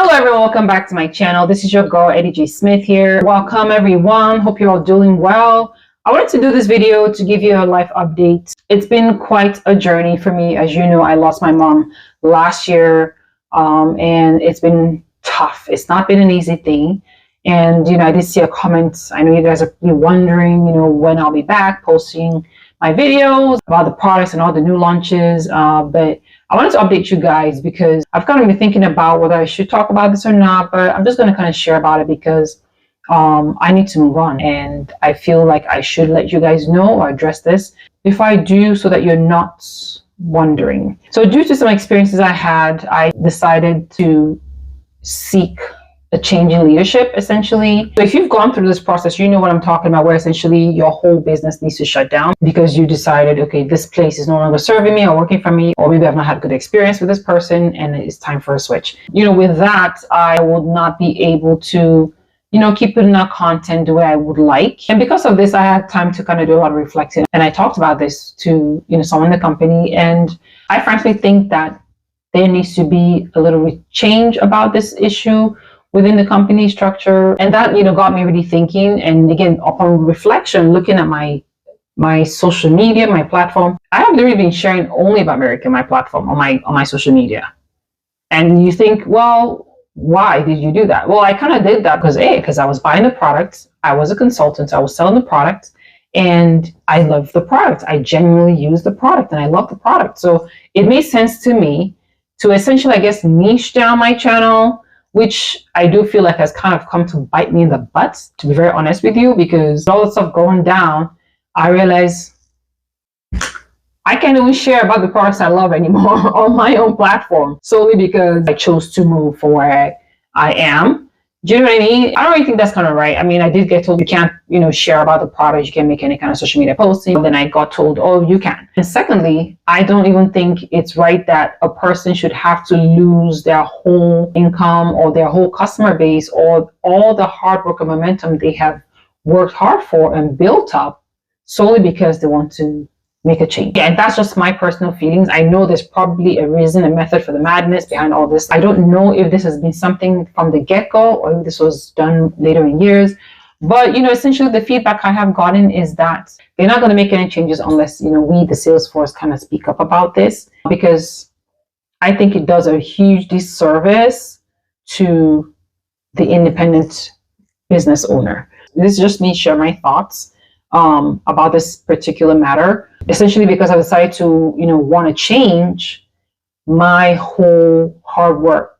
Hello everyone, welcome back to my channel. This is your girl Eddie J. Smith here. Welcome everyone, hope you're all doing well. I wanted to do this video to give you a life update. It's been quite a journey for me. As you know, I lost my mom last year and it's been tough. It's not been an easy thing. And I did see a comment. I know you guys are wondering when I'll be back posting my videos about the products and all the new launches, but I wanted to update you guys because I've kind of been thinking about whether I should talk about this or not, but I'm just going to kind of share about it because I need to move on, and I feel like I should let you guys know or address this if I do, so that you're not wondering. So due to some experiences I had, I decided to seek a change in leadership, essentially. So if you've gone through this process, you know what I'm talking about, where essentially your whole business needs to shut down because you decided, okay, this place is no longer serving me or working for me, or maybe I've not had a good experience with this person and it's time for a switch. With that, I would not be able to keep putting out content the way I would like. And because of this, I had time to kind of do a lot of reflecting. And I talked about this to someone in the company, and I frankly think that there needs to be a little change about this issue within the company structure. And that got me really thinking. And again, upon reflection, looking at my social media, my platform, I have literally been sharing only about America on my platform, on my social media. And you think, well, why did you do that? Well, I kind of did that because I was buying the product. I was a consultant. I was selling the product, and I love the product. I genuinely use the product and I love the product. So it made sense to me to essentially, I guess, niche down my channel, which I do feel like has kind of come to bite me in the butt, to be very honest with you, because all the stuff going down, I realize I can't even share about the products I love anymore on my own platform, solely because I chose to move from where I am. Do you know what I mean? I don't really think that's kind of right. I mean, I did get told you can't, share about the product. You can't make any kind of social media posting. Then I got told, oh, you can. And secondly, I don't even think it's right that a person should have to lose their whole income or their whole customer base or all the hard work and momentum they have worked hard for and built up solely because they want to make a change. Yeah, and that's just my personal feelings. I know there's probably a reason, a method for the madness behind all this. I don't know if this has been something from the get-go or if this was done later in years. But, essentially the feedback I have gotten is that they're not going to make any changes unless, we, the sales force, kind of speak up about this, because I think it does a huge disservice to the independent business owner. This is just me sharing my thoughts about this particular matter, essentially because I decided to want to change. My whole hard work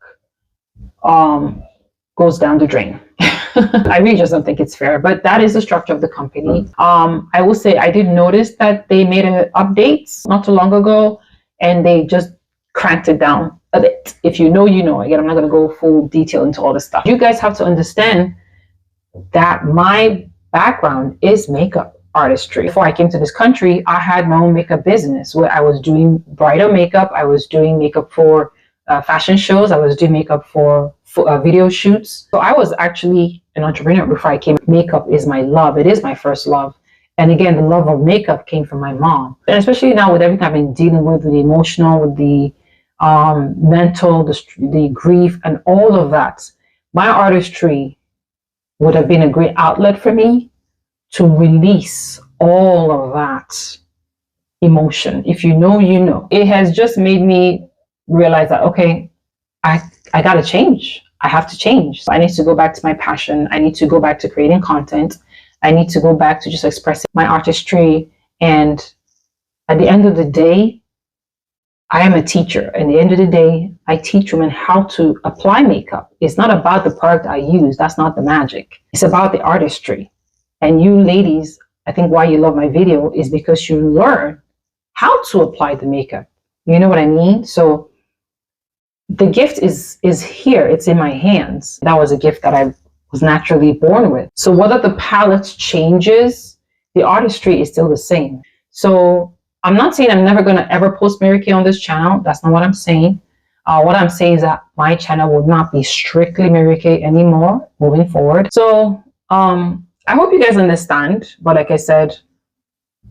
goes down the drain. I really just don't think it's fair, but that is the structure of the company. I will say I did notice that they made an update not too long ago, and they just cranked it down a bit. If you know, again, I'm not going to go full detail into all this stuff. You guys have to understand that my background is makeup artistry. Before I came to this country, I had my own makeup business where I was doing bridal makeup. I was doing makeup for fashion shows. I was doing makeup for video shoots. So I was actually an entrepreneur before I came. Makeup is my love. It is my first love. And again, the love of makeup came from my mom. And especially now with everything I've been dealing with the emotional, with the mental, the grief, and all of that, my artistry would have been a great outlet for me to release all of that emotion. If you know, it has just made me realize that, okay, I got to change. I have to change. So I need to go back to my passion. I need to go back to creating content. I need to go back to just expressing my artistry. And at the end of the day, I am a teacher. At the end of the day, I teach women how to apply makeup. It's not about the product I use. That's not the magic. It's about the artistry. And you ladies, I think why you love my video is because you learn how to apply the makeup. You know what I mean? So the gift is here. It's in my hands. That was a gift that I was naturally born with. So whether the palette changes, the artistry is still the same. So I'm not saying I'm never going to ever post Mary Kay on this channel. That's not what I'm saying. What I'm saying is that my channel will not be strictly Mary Kay anymore moving forward. So I hope you guys understand. But like I said,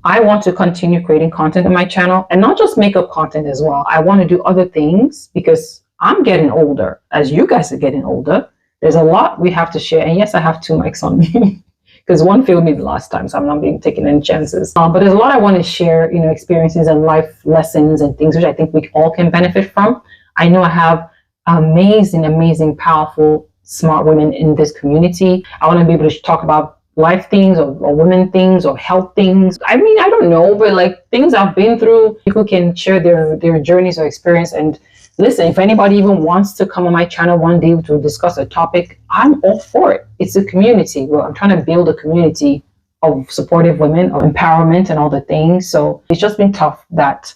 I want to continue creating content on my channel, and not just makeup content as well. I want to do other things because I'm getting older, as you guys are getting older. There's a lot we have to share. And yes, I have two mics on me because one failed me the last time, so I'm not being taking any chances. But there's a lot I want to share, experiences and life lessons and things which I think we all can benefit from. I know I have amazing, powerful, smart women in this community. I want to be able to talk about life things or women things or health things. I mean, I don't know, but like things I've been through, people can share their journeys or experience. And listen, if anybody even wants to come on my channel one day to discuss a topic, I'm all for it. It's a community. Well, I'm trying to build a community of supportive women, of empowerment and all the things. So it's just been tough that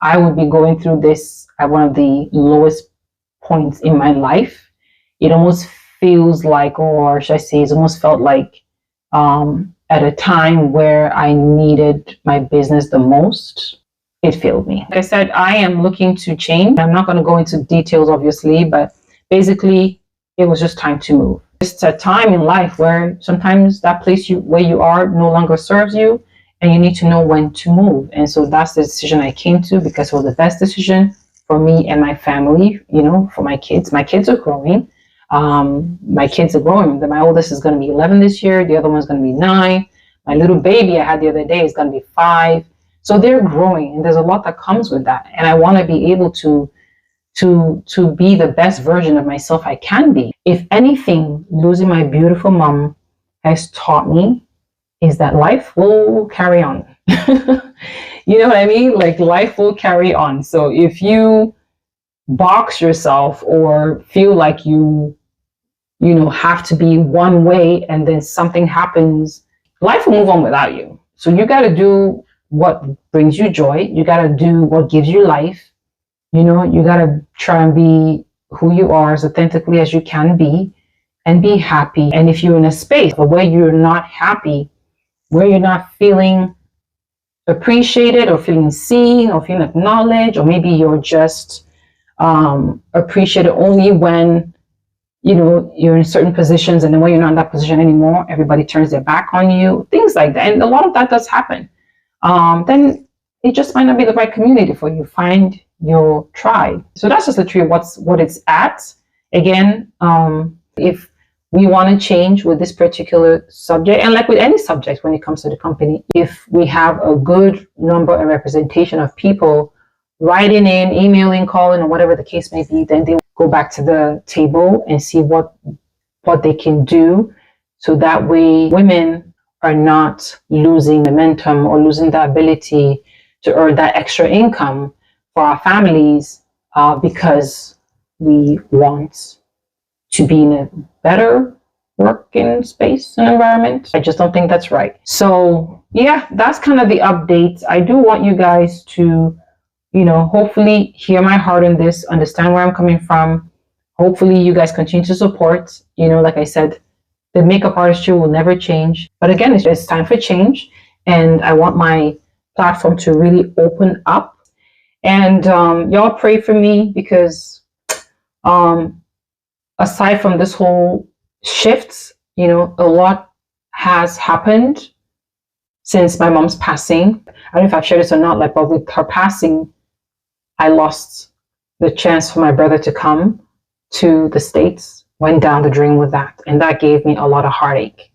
I would be going through this at one of the lowest points in my life. It almost feels like, or should I say, it's almost felt like at a time where I needed my business the most, it failed me. Like I said, I am looking to change. I'm not going to go into details, obviously, but basically, it was just time to move. It's a time in life where sometimes that place where you are no longer serves you, and you need to know when to move. And so that's the decision I came to, because it was the best decision for me and my family, for my kids. My kids are growing. My oldest is going to be 11 this year. The other one's going to be 9. My little baby I had the other day is going to be 5. So they're growing, and there's a lot that comes with that. And I want to be able to be the best version of myself I can be. If anything, losing my beautiful mom has taught me is that life will carry on. You know what I mean? Like, life will carry on. So if you box yourself or feel like you have to be one way and then something happens, life will move on without you. So you got to do what brings you joy. You got to do what gives you life. You got to try and be who you are as authentically as you can be and be happy. And if you're in a space where you're not happy, where you're not feeling appreciated or feeling seen or feeling acknowledged, or maybe you're just appreciated only when you're in certain positions, and then when you're not in that position anymore, everybody turns their back on you, things like that. And a lot of that does happen. Then it just might not be the right community for you. Find your tribe. So that's just literally what it's at. Again, if we want to change with this particular subject, and like with any subject when it comes to the company, if we have a good number and representation of people writing in, emailing, calling, or whatever the case may be, then they go back to the table and see what they can do, so that way women are not losing momentum or losing the ability to earn that extra income for our families, because we want to be in a better working space and environment. I just don't think that's right. So yeah, that's kind of the update. I do want you guys to hopefully hear my heart in this, understand where I'm coming from. Hopefully you guys continue to support. Like I said, the makeup artistry will never change. But again, it's time for change. And I want my platform to really open up. And y'all pray for me, because aside from this whole shift, a lot has happened since my mom's passing. I don't know if I've shared this or not, but with her passing, I lost the chance for my brother to come to the States, went down the drain with that. And that gave me a lot of heartache.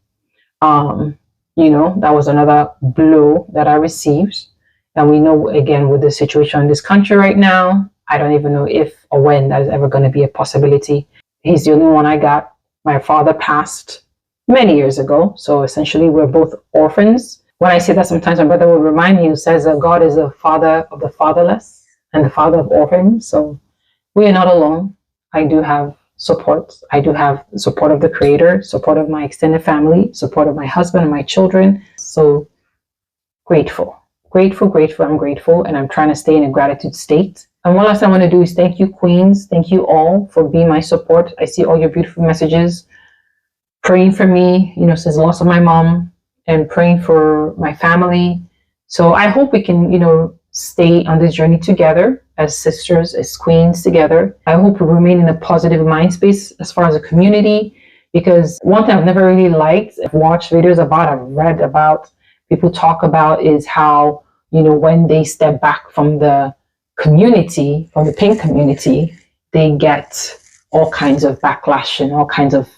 That was another blow that I received. And we know, again, with the situation in this country right now, I don't even know if or when that is ever going to be a possibility. He's the only one I got. My father passed many years ago. So essentially, we're both orphans. When I say that, sometimes my brother will remind me, who says that God is the father of the fatherless and the father of orphans. So we are not alone. I do have support. I do have support of the Creator, support of my extended family, support of my husband and my children. So grateful. I'm grateful, and I'm trying to stay in a gratitude state. And one last thing I want to do is thank you, queens. Thank you all for being my support. I see all your beautiful messages, praying for me, since the loss of my mom, and praying for my family. So I hope we can, stay on this journey together as sisters, as queens together. I hope we remain in a positive mind space as far as a community, because one thing I've never really liked, I've watched videos about, I've read about, people talk about, is how, when they step back from the community, from the pink community, they get all kinds of backlash and all kinds of,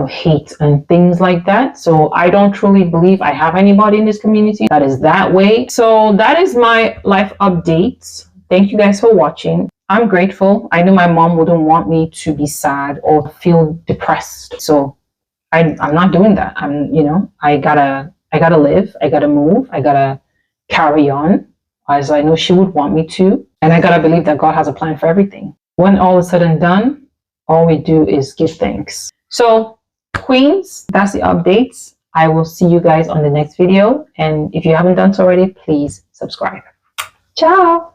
hate and things like that. So I don't truly believe I have anybody in this community that is that way. So that is my life updates. Thank you guys for watching. I'm grateful. I know my mom wouldn't want me to be sad or feel depressed. So I'm not doing that. I gotta live. I gotta move. I gotta carry on as I know she would want me to. And I gotta believe that God has a plan for everything. When all is said and done, all we do is give thanks. So, Queens, that's the updates. I will see you guys on the next video. And if you haven't done so already, please subscribe. Ciao.